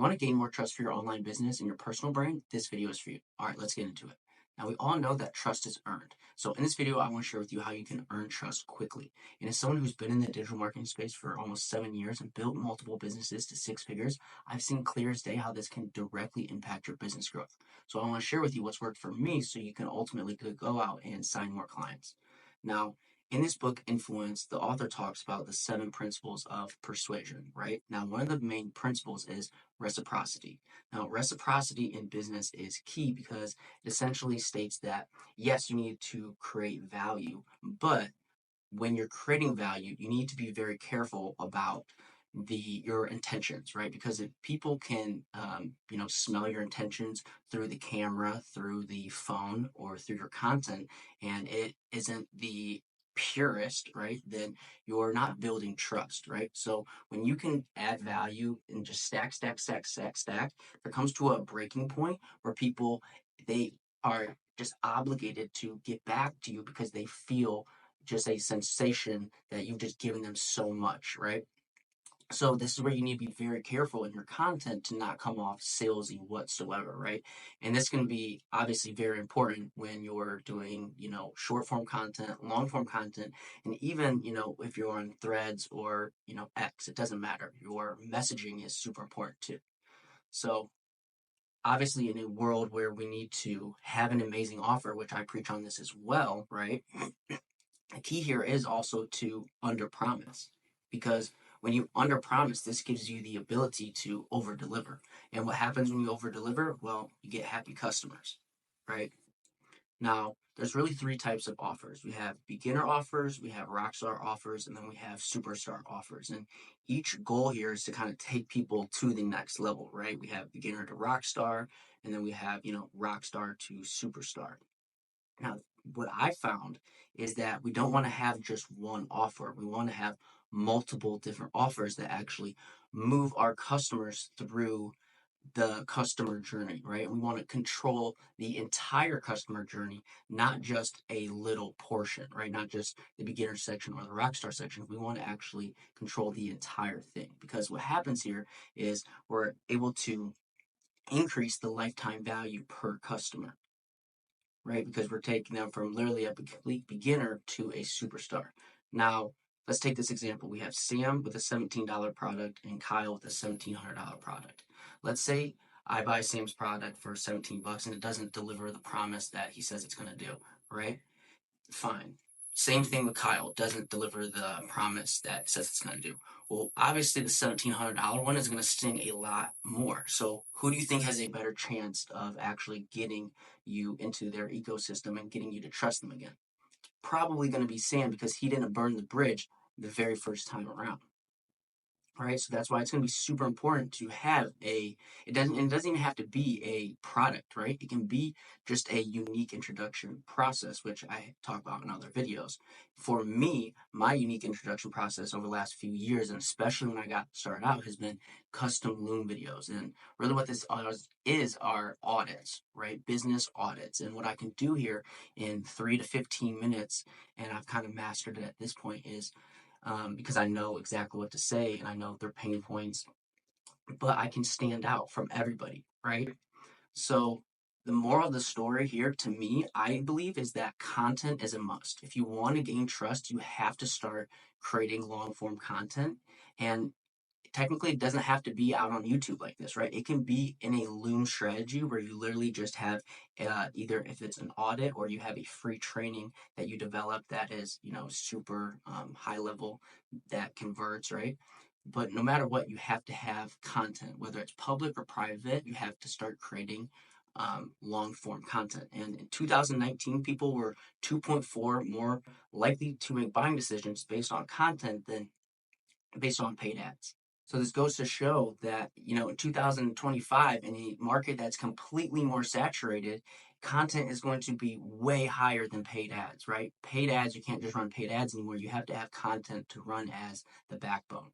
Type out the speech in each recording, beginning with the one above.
You want to gain more trust for your online business and your personal brand? This video is for you. All right, let's get into it. Now, we all know that trust is earned. So, in this video, I want to share with you how you can earn trust quickly. And as someone who's been in the digital marketing space for almost 7 years and built multiple businesses to six figures, I've seen clear as day how this can directly impact your business growth. So, I want to share with you what's worked for me so you can ultimately go out and sign more clients. Now, in this book, Influence, the author talks about the 7 principles of persuasion, right? Now, one of the main principles is reciprocity. Now, reciprocity in business is key because it essentially states that yes, you need to create value, but when you're creating value, you need to be very careful about your intentions, right? Because if people can, smell your intentions through the camera, through the phone, or through your content, and it isn't the purest, right? Then you're not building trust, right? So when you can add value and just stack, there comes to a breaking point where people they are just obligated to get back to you because they feel just a sensation that you've just given them so much, right? So this is where you need to be very careful in your content to not come off salesy whatsoever, right? And this can be obviously very important when you're doing, short form content, long form content, and even, if you're on Threads or, X, it doesn't matter. Your messaging is super important too. So obviously in a world where we need to have an amazing offer, which I preach on this as well, right? The key here is also to under promise because when you under promise, this gives you the ability to over deliver. And what happens when you over deliver? Well, you get happy customers, right? Now, there's really 3 types of offers. We have beginner offers, we have rockstar offers, and then we have superstar offers. And each goal here is to kind of take people to the next level, right? We have beginner to rockstar, and then we have, rockstar to superstar. Now, what I found is that we don't want to have just one offer. We want to have multiple different offers that actually move our customers through the customer journey, right? We want to control the entire customer journey, not just a little portion, right? Not just the beginner section or the rockstar section. We want to actually control the entire thing because what happens here is we're able to increase the lifetime value per customer, right? Because we're taking them from literally a complete beginner to a superstar. Now, let's take this example. We have Sam with a $17 product and Kyle with a $1,700 product. Let's say I buy Sam's product for 17 bucks and it doesn't deliver the promise that he says it's going to do, right? Fine. Same thing with Kyle, doesn't deliver the promise that it says it's going to do. Well, obviously, the $1,700 one is going to sting a lot more. So, who do you think has a better chance of actually getting you into their ecosystem and getting you to trust them again? Probably going to be Sam because he didn't burn the bridge the very first time around. Right, so that's why it's going to be super important to have it doesn't even have to be a product, right? It can be just a unique introduction process, which I talk about in other videos. For me, my unique introduction process over the last few years, and especially when I got started out, has been custom Loom videos. And really what this is are audits, right? Business audits. And what I can do here in 3 to 15 minutes, and I've kind of mastered it at this point, is because I know exactly what to say and I know their pain points, but I can stand out from everybody, right? So, the moral of the story here to me, I believe, is that content is a must. If you want to gain trust, you have to start creating long form content. And technically, it doesn't have to be out on YouTube like this, right? It can be in a Loom strategy where you literally just have either if it's an audit or you have a free training that you develop that is, super high level that converts, right? But no matter what, you have to have content, whether it's public or private, you have to start creating long form content. And in 2019, people were 2.4 more likely to make buying decisions based on content than based on paid ads. So this goes to show that, in 2025, in a market that's completely more saturated, content is going to be way higher than paid ads, right? Paid ads, you can't just run paid ads anymore. You have to have content to run as the backbone.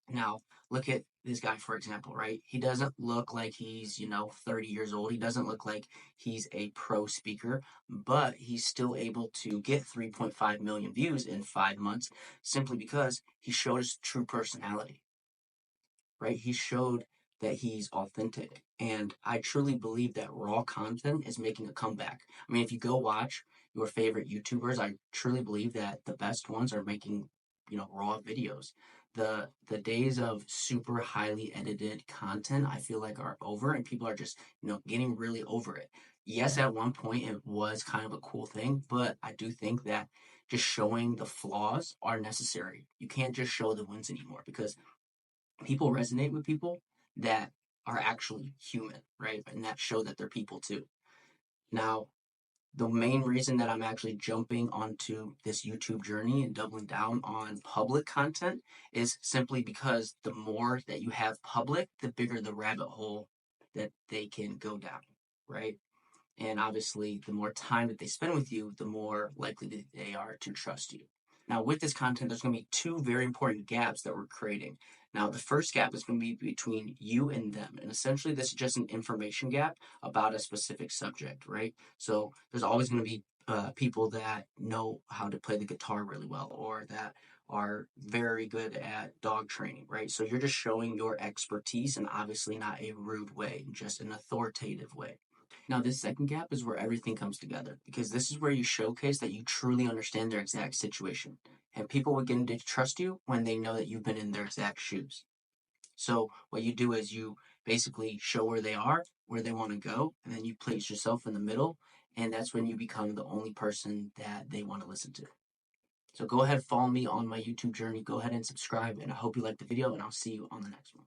Now, look at this guy, for example, right? He doesn't look like he's, 30 years old. He doesn't look like he's a pro speaker, but he's still able to get 3.5 million views in 5 months simply because he showed his true personality, right? He showed that he's authentic. And I truly believe that raw content is making a comeback. I mean, if you go watch your favorite YouTubers, I truly believe that the best ones are making, raw videos. The days of super highly edited content, I feel like, are over, and people are just, getting really over it. Yes, at one point it was kind of a cool thing, but I do think that just showing the flaws are necessary. You can't just show the wins anymore, because people resonate with people that are actually human, right? And that show that they're people too. Now, the main reason that I'm actually jumping onto this YouTube journey and doubling down on public content is simply because the more that you have public, the bigger the rabbit hole that they can go down, right? And obviously, the more time that they spend with you, the more likely that they are to trust you. Now, with this content, there's going to be two very important gaps that we're creating. Now, the first gap is going to be between you and them. And essentially, this is just an information gap about a specific subject, right? So, there's always going to be people that know how to play the guitar really well, or that are very good at dog training, right? So, you're just showing your expertise, and obviously not a rude way, just an authoritative way. Now, this second gap is where everything comes together, because this is where you showcase that you truly understand their exact situation. And people will begin to trust you when they know that you've been in their exact shoes. So, what you do is you basically show where they are, where they want to go, and then you place yourself in the middle. And that's when you become the only person that they want to listen to. So, go ahead, follow me on my YouTube journey. Go ahead and subscribe. And I hope you liked the video, and I'll see you on the next one.